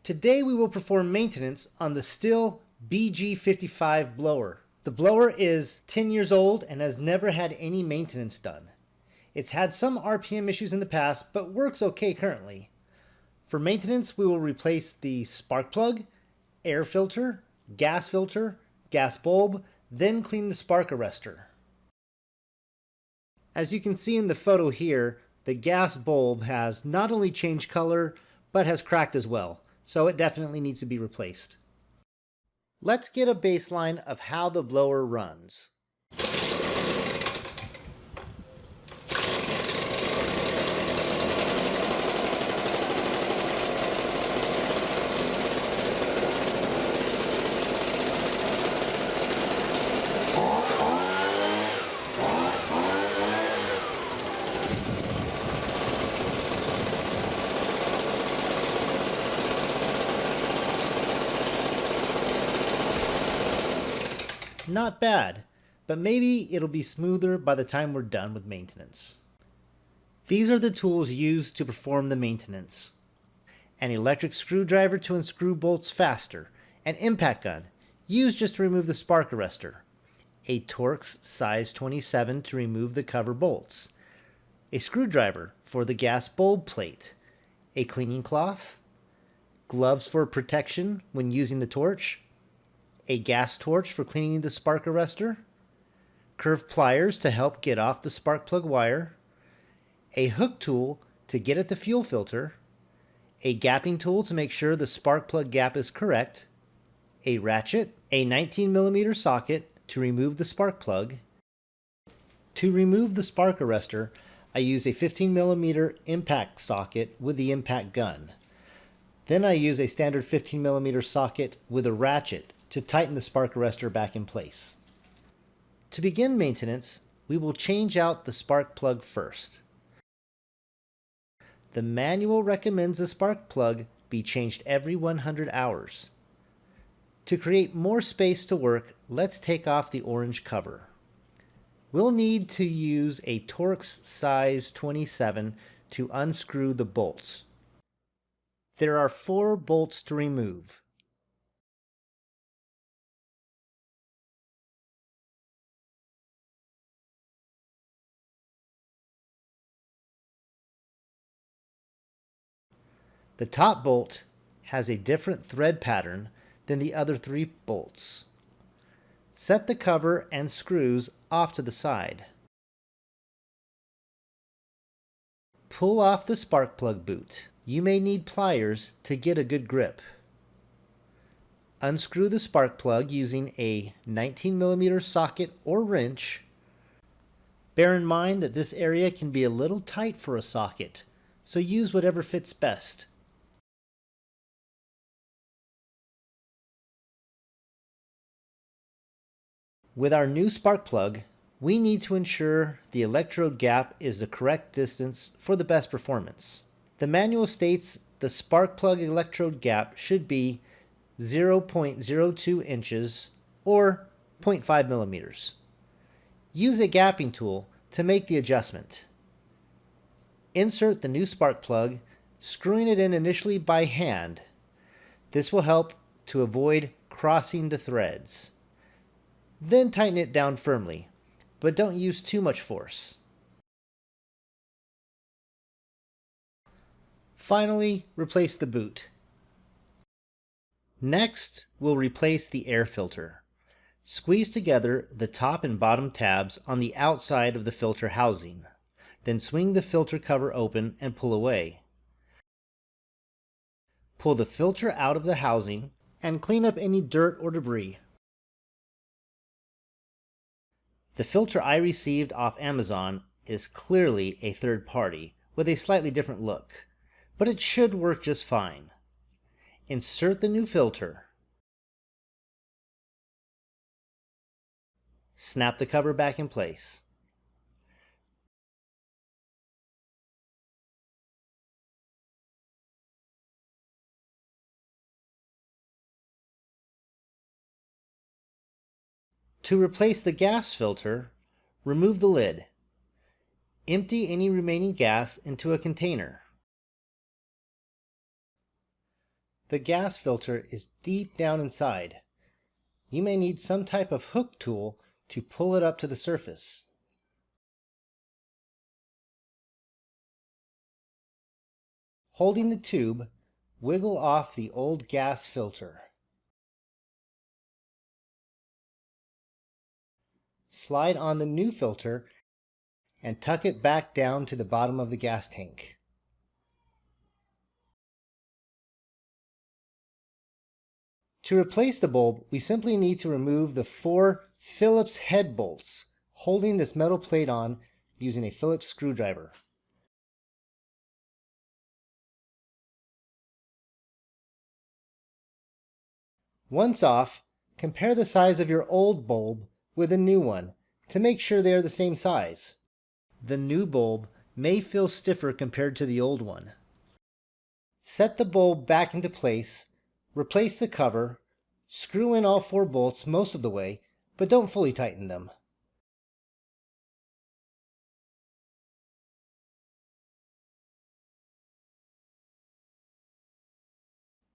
Today we will perform maintenance on the STIHL BG55 blower. The blower is 10 years old and has never had any maintenance done. It's had some RPM issues in the past, but works okay currently. For maintenance, we will replace the spark plug, air filter, gas bulb, then clean the spark arrestor. As you can see in the photo here, the gas bulb has not only changed color, but has cracked as well, so it definitely needs to be replaced. Let's get a baseline of how the blower runs. Not bad, but maybe it'll be smoother by the time we're done with maintenance. These are the tools used to perform the maintenance. An electric screwdriver to unscrew bolts faster, an impact gun, used just to remove the spark arrestor, a Torx size 27 to remove the cover bolts, a screwdriver for the gas bulb plate, a cleaning cloth, gloves for protection when using the torch, a gas torch for cleaning the spark arrestor, curved pliers to help get off the spark plug wire, a hook tool to get at the fuel filter, a gapping tool to make sure the spark plug gap is correct, a ratchet, a 19mm socket to remove the spark plug. To remove the spark arrestor, I use a 15mm impact socket with the impact gun. Then I use a standard 15mm socket with a ratchet to tighten the spark arrestor back in place. To begin maintenance, we will change out the spark plug first. The manual recommends the spark plug be changed every 100 hours. To create more space to work, let's take off the orange cover. We'll need to use a Torx size 27 to unscrew the bolts. There are 4 bolts to remove. The top bolt has a different thread pattern than the other 3 bolts. Set the cover and screws off to the side. Pull off the spark plug boot. You may need pliers to get a good grip. Unscrew the spark plug using a 19mm socket or wrench. Bear in mind that this area can be a little tight for a socket, so use whatever fits best. With our new spark plug, we need to ensure the electrode gap is the correct distance for the best performance. The manual states the spark plug electrode gap should be 0.02 inches or 0.5 millimeters. Use a gapping tool to make the adjustment. Insert the new spark plug, screwing it in initially by hand. This will help to avoid crossing the threads. Then tighten it down firmly, but don't use too much force. Finally, replace the boot. Next, we'll replace the air filter. Squeeze together the top and bottom tabs on the outside of the filter housing. Then swing the filter cover open and pull away. Pull the filter out of the housing and clean up any dirt or debris. The filter I received off Amazon is clearly a third party with a slightly different look, but it should work just fine. Insert the new filter. Snap the cover back in place. To replace the gas filter, remove the lid. Empty any remaining gas into a container. The gas filter is deep down inside. You may need some type of hook tool to pull it up to the surface. Holding the tube, wiggle off the old gas filter. Slide on the new filter and tuck it back down to the bottom of the gas tank. To replace the bulb, we simply need to remove the 4 Phillips head bolts holding this metal plate on using a Phillips screwdriver. Once off, compare the size of your old bulb with a new one to make sure they are the same size. The new bulb may feel stiffer compared to the old one. Set the bulb back into place, replace the cover, screw in all 4 bolts most of the way, but don't fully tighten them.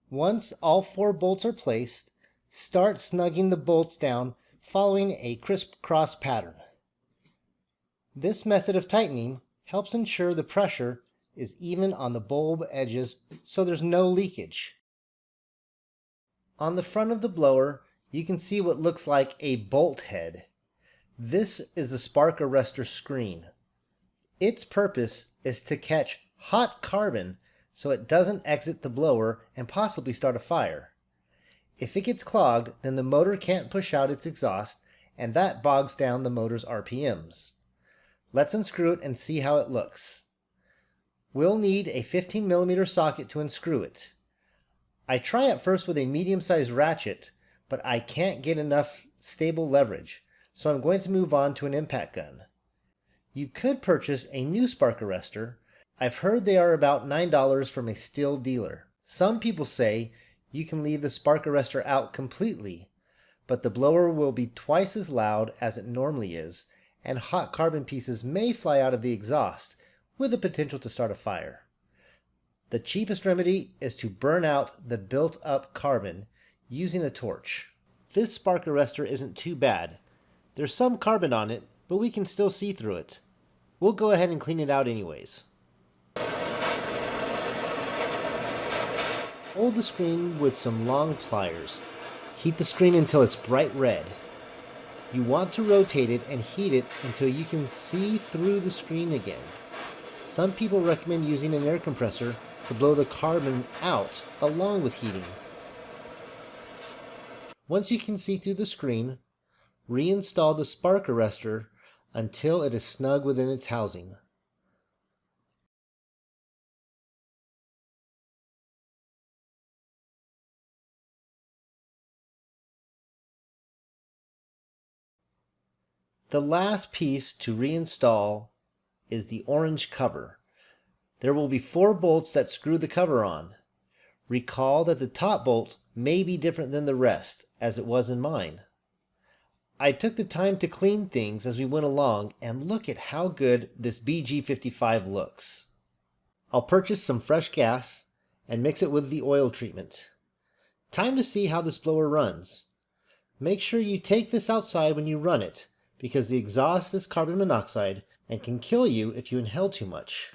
Once all 4 bolts are placed, start snugging the bolts down following a crisscross pattern. This method of tightening helps ensure the pressure is even on the bulb edges so there's no leakage. On the front of the blower, you can see what looks like a bolt head. This is the spark arrestor screen. Its purpose is to catch hot carbon so it doesn't exit the blower and possibly start a fire. If it gets clogged, then the motor can't push out its exhaust, and that bogs down the motor's RPMs. Let's unscrew it and see how it looks. We'll need a 15mm socket to unscrew it. I try at first with a medium-sized ratchet, but I can't get enough stable leverage, so I'm going to move on to an impact gun. You could purchase a new spark arrestor. I've heard they are about $9 from a STIHL dealer. Some people say you can leave the spark arrestor out completely, but the blower will be twice as loud as it normally is, and hot carbon pieces may fly out of the exhaust, with the potential to start a fire. The cheapest remedy is to burn out the built-up carbon using a torch. This spark arrestor isn't too bad. There's some carbon on it, but we can still see through it. We'll go ahead and clean it out anyways. Hold the screen with some long pliers. Heat the screen until it's bright red. You want to rotate it and heat it until you can see through the screen again. Some people recommend using an air compressor to blow the carbon out along with heating. Once you can see through the screen, reinstall the spark arrestor until it is snug within its housing. The last piece to reinstall is the orange cover. There will be 4 bolts that screw the cover on. Recall that the top bolt may be different than the rest, as it was in mine. I took the time to clean things as we went along, and look at how good this BG55 looks. I'll purchase some fresh gas and mix it with the oil treatment. Time to see how this blower runs. Make sure you take this outside when you run it, because the exhaust is carbon monoxide and can kill you if you inhale too much.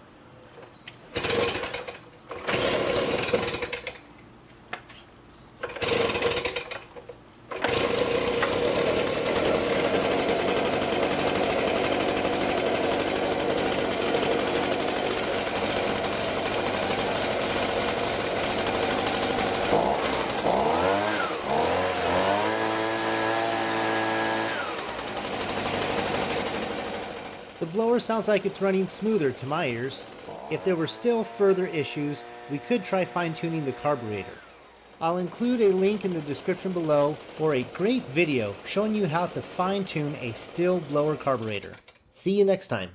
The blower sounds like it's running smoother to my ears. If there were still further issues, we could try fine-tuning the carburetor. I'll include a link in the description below for a great video showing you how to fine-tune a STIHL blower carburetor. See you next time.